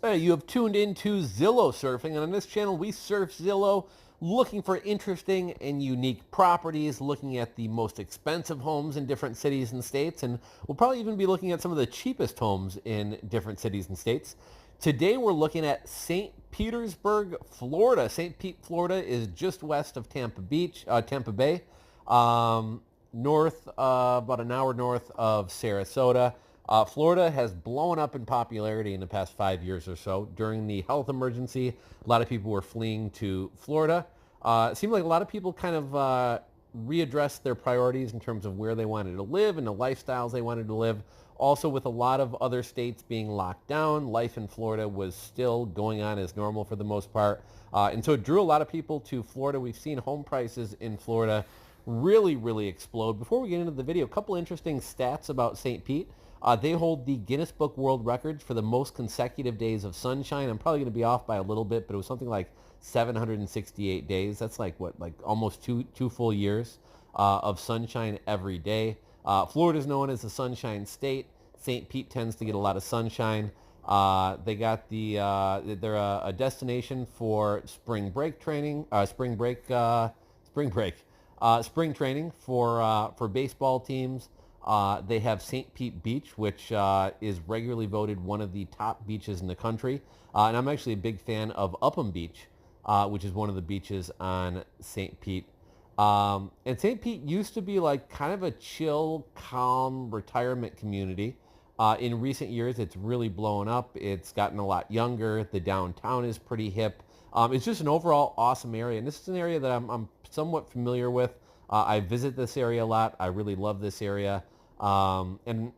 Hey, you have tuned into Zillow surfing, and on this channel we surf Zillow looking for interesting and unique properties, looking at the most expensive homes in different cities and states, and we'll probably even be looking at some of the cheapest homes in different cities and states. Today we're looking at St. Petersburg, Florida. St. Pete, Florida is just west of Tampa Bay, north, about an hour north of Sarasota. Florida has blown up in popularity in the past 5 years or so. During the health emergency, a lot of people were fleeing to Florida. It seemed like a lot of people kind of readdressed their priorities in terms of where they wanted to live and the lifestyles they wanted to live. Also, with a lot of other states being locked down, life in Florida was still going on as normal for the most part. And so it drew a lot of people to Florida. We've seen home prices in Florida really explode. Before we get into the video, a couple interesting stats about St. Pete. They hold the Guinness Book World Records for the most consecutive days of sunshine. I'm probably going to be off by a little bit, but it was something like 768 days. That's like almost two full years of sunshine every day. Florida is known as the Sunshine State. St. Pete tends to get a lot of sunshine. They got they're a destination for spring training for baseball teams. They have St. Pete Beach, which is regularly voted one of the top beaches in the country. And I'm actually a big fan of Upham Beach, which is one of the beaches on St. Pete. And St. Pete used to be like kind of a chill, calm retirement community. In recent years, it's really blown up. It's gotten a lot younger. The downtown is pretty hip. It's just an overall awesome area. And this is an area that I'm somewhat familiar with. I visit this area a lot. I really love this area. And,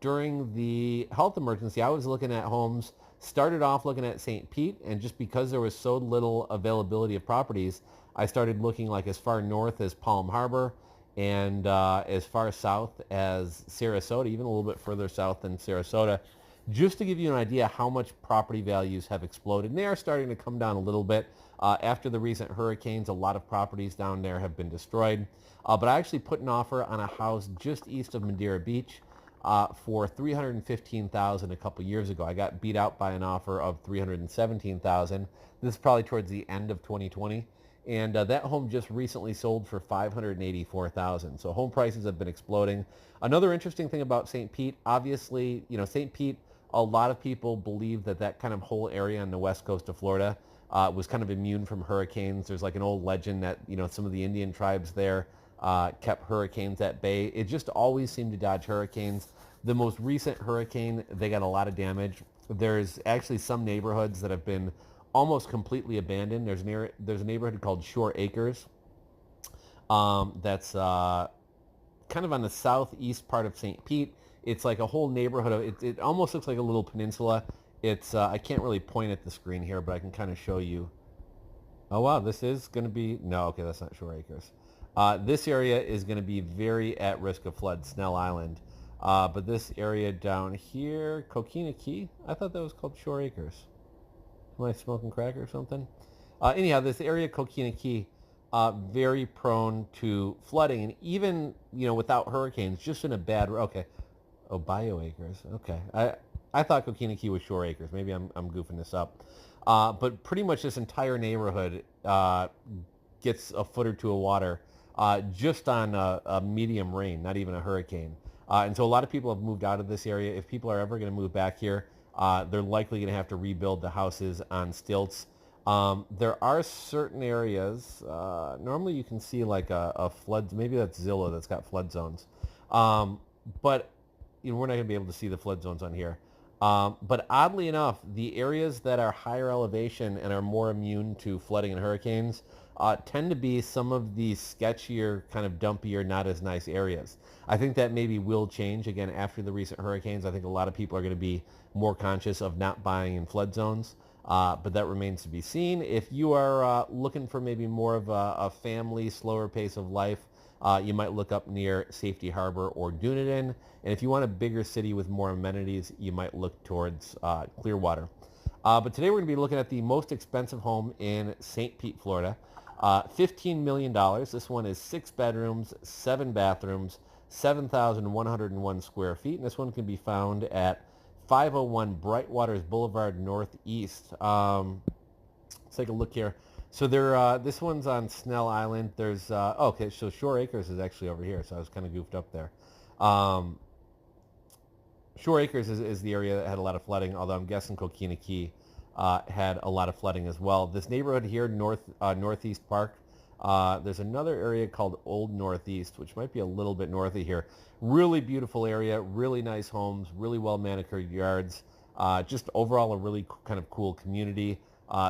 during the health emergency, I was looking at homes, started off looking at St. Pete, and just because there was so little availability of properties, I started looking like as far north as Palm Harbor and as far south as Sarasota, even a little bit further south than Sarasota, just to give you an idea how much property values have exploded. And they are starting to come down a little bit. After the recent hurricanes, a lot of properties down there have been destroyed. But I actually put an offer on a house just east of Madeira Beach for $315,000 a couple years ago. I got beat out by an offer of $317,000. This is probably towards the end of 2020. And that home just recently sold for $584,000. So home prices have been exploding. Another interesting thing about St. Pete, obviously, St. Pete, a lot of people believe that kind of whole area on the west coast of Florida was kind of immune from hurricanes. There's like an old legend that, some of the Indian tribes there kept hurricanes at bay. It just always seemed to dodge hurricanes. The most recent hurricane, they got a lot of damage. There's actually some neighborhoods that have been almost completely abandoned. There's a neighborhood called Shore Acres that's kind of on the southeast part of St. Pete. It's like a whole neighborhood. It almost looks like a little peninsula. It's I can't really point at the screen here, but I can kind of show you. Oh wow, this is going to be, no, okay, that's not Shore Acres. This area is going to be very at risk of flood, Snell Island. But this area down here, Coquina Key, I thought that was called Shore Acres. Am I smoking crack or something? Anyhow, this area, Coquina Key, very prone to flooding, and even without hurricanes, just in a bad. Okay, oh, Bioacres. Okay, I thought Coquina Key was Shore Acres. Maybe I'm goofing this up. But pretty much this entire neighborhood gets a foot or two of water just on a medium rain, not even a hurricane. And so a lot of people have moved out of this area. If people are ever going to move back here, they're likely going to have to rebuild the houses on stilts. There are certain areas, normally you can see like a flood, maybe that's Zillow that's got flood zones. But we're not going to be able to see the flood zones on here. But oddly enough, the areas that are higher elevation and are more immune to flooding and hurricanes tend to be some of the sketchier, kind of dumpier, not as nice areas. I think that maybe will change again after the recent hurricanes. I think a lot of people are going to be more conscious of not buying in flood zones, but that remains to be seen. If you are looking for maybe more of a family, slower pace of life, you might look up near Safety Harbor or Dunedin. And if you want a bigger city with more amenities, you might look towards Clearwater. But today we're going to be looking at the most expensive home in St. Pete, Florida. $15 million. This one is 6 bedrooms, 7 bathrooms, 7,101 square feet. And this one can be found at 501 Brightwaters Boulevard Northeast. Let's take a look here. So this one's on Snell Island. There's okay, so Shore Acres is actually over here. So I was kind of goofed up there. Shore Acres is the area that had a lot of flooding, although I'm guessing Coquina Key had a lot of flooding as well. This neighborhood here, Northeast Park, there's another area called Old Northeast, which might be a little bit north of here. Really beautiful area, really nice homes, really well manicured yards. Just overall a really kind of cool community.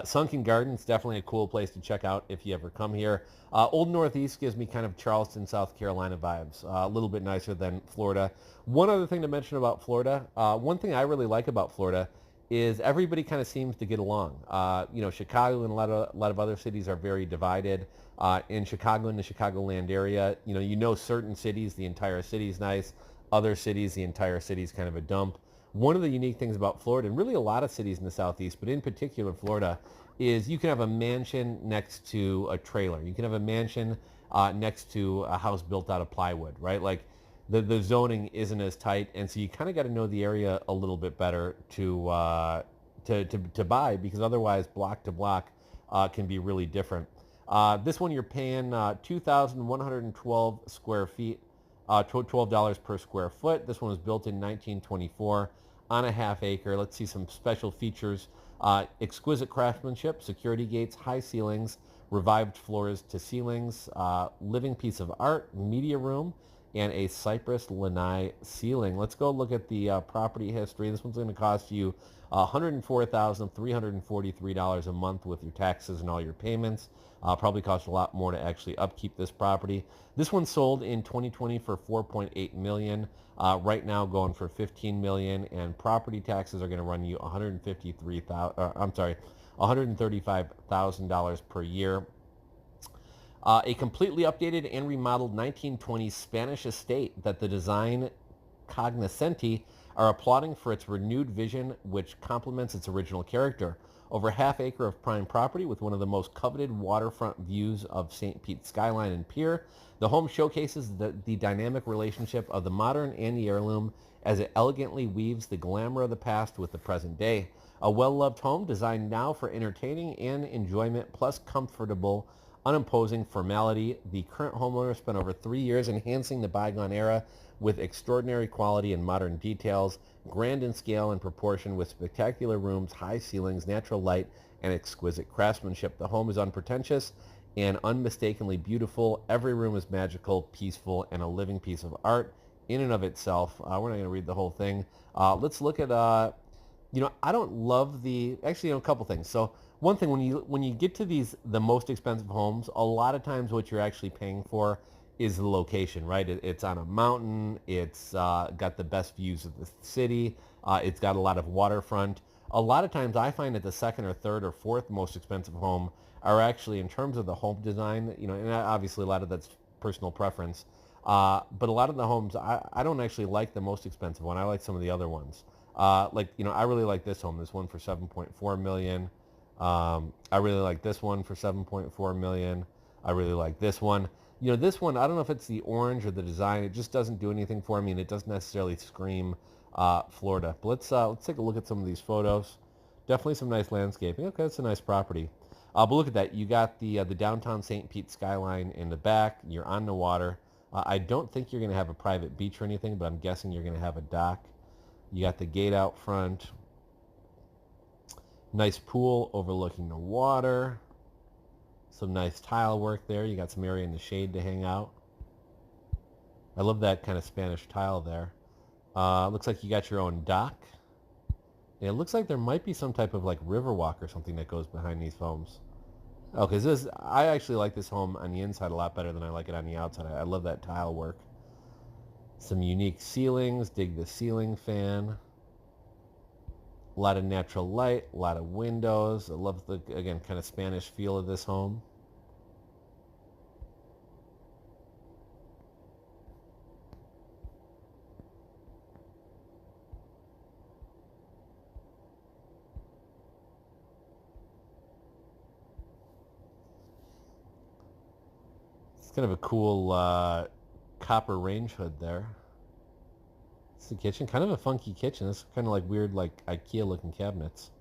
Sunken Gardens, definitely a cool place to check out if you ever come here. Old Northeast gives me kind of Charleston, South Carolina vibes. A little bit nicer than Florida. One other thing to mention about Florida, one thing I really like about Florida is everybody kind of seems to get along. Chicago and a lot of other cities are very divided. In Chicago and the Chicagoland area, you know certain cities, the entire city's nice. Other cities, the entire city's kind of a dump. One of the unique things about Florida, and really a lot of cities in the Southeast, but in particular Florida, is you can have a mansion next to a trailer. You can have a mansion next to a house built out of plywood, right? Like the zoning isn't as tight, and so you kind of got to know the area a little bit better to buy, because otherwise block to block can be really different. This one you're paying 2,112 square feet, $12 per square foot. This one was built in 1924 on a half acre. Let's see some special features. Exquisite craftsmanship, security gates, high ceilings, revived floors to ceilings, living piece of art, media room, and a cypress lanai ceiling. Let's go look at the property history. This one's going to cost you $104,343 a month with your taxes and all your payments. Probably cost a lot more to actually upkeep this property. This one sold in 2020 for $4.8 million. Right now going for $15 million, and property taxes are going to run you $135,000 per year. A completely updated and remodeled 1920s Spanish estate that the design cognoscenti are applauding for its renewed vision, which complements its original character. Over half acre of prime property with one of the most coveted waterfront views of St. Pete's skyline and pier. The home showcases the dynamic relationship of the modern and the heirloom as it elegantly weaves the glamour of the past with the present day. A well-loved home designed now for entertaining and enjoyment, plus comfortable, unimposing formality. The current homeowner spent over 3 years enhancing the bygone era with extraordinary quality and modern details, grand in scale and proportion with spectacular rooms, high ceilings, natural light, and exquisite craftsmanship. The home is unpretentious and unmistakenly beautiful. Every room is magical, peaceful, and a living piece of art in and of itself. We're not going to read the whole thing. Let's look at, I don't love a couple things. So one thing, when you get to the most expensive homes, a lot of times what you're actually paying for is the location, right? It's on a mountain. It's got the best views of the city. It's got a lot of waterfront. A lot of times I find that the second or third or fourth most expensive home are actually, in terms of the home design, and obviously a lot of that's personal preference. But a lot of the homes, I don't actually like the most expensive one. I like some of the other ones. I really like this home. This one for $7.4 million. I really like this one for $7.4 million. I really like this one. This one, I don't know if it's the orange or the design. It just doesn't do anything for me, and it doesn't necessarily scream Florida. But let's take a look at some of these photos. Definitely some nice landscaping. Okay, it's a nice property. But look at that. You got the downtown St. Pete skyline in the back. You're on the water. I don't think you're going to have a private beach or anything, but I'm guessing you're going to have a dock. You got the gate out front. Nice pool overlooking the water. Some nice tile work there. You got some area in the shade to hang out. I love that kind of Spanish tile there. Looks like you got your own dock. And it looks like there might be some type of like river walk or something that goes behind these homes. Okay, I actually like this home on the inside a lot better than I like it on the outside. I love that tile work. Some unique ceilings. Dig the ceiling fan. A lot of natural light, a lot of windows. I love the, again, kind of Spanish feel of this home. It's kind of a cool copper range hood there. Let's the kitchen. Kind of a funky kitchen. This is kind of like weird, like IKEA looking cabinets.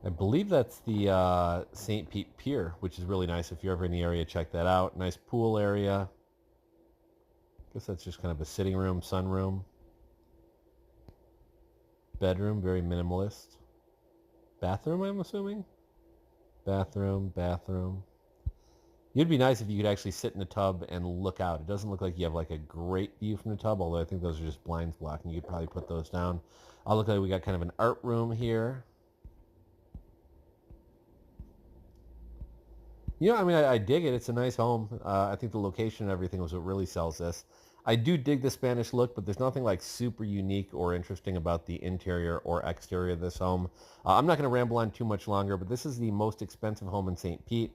I believe that's the St. Pete Pier, which is really nice. If you're ever in the area, check that out. Nice pool area. I guess that's just kind of a sitting room, sunroom. Bedroom, very minimalist. Bathroom, I'm assuming? Bathroom, bathroom. It'd be nice if you could actually sit in the tub and look out. It doesn't look like you have like a great view from the tub, although I think those are just blinds blocking. You could probably put those down. I'll look like we got kind of an art room here. You know, I mean, I dig it. It's a nice home. I think the location and everything was what really sells this. I do dig the Spanish look, but there's nothing like super unique or interesting about the interior or exterior of this home. I'm not going to ramble on too much longer, but this is the most expensive home in St. Pete.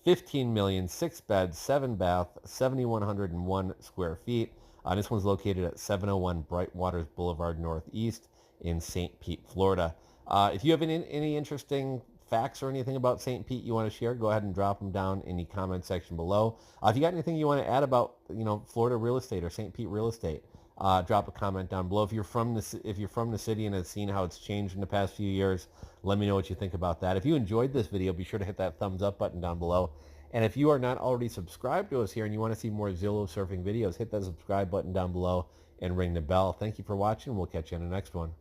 15 million, 6 beds, 7 bath, 7,101 square feet. This one's located at 701 Brightwaters Boulevard Northeast in St. Pete, Florida. If you have any interesting facts or anything about St. Pete you want to share, go ahead and drop them down in the comment section below. If you got anything you want to add about, Florida real estate or St. Pete real estate, drop a comment down below. If you're from the city and have seen how it's changed in the past few years, let me know what you think about that. If you enjoyed this video, be sure to hit that thumbs up button down below. And if you are not already subscribed to us here and you want to see more Zillow surfing videos, hit that subscribe button down below and ring the bell. Thank you for watching. We'll catch you on the next one.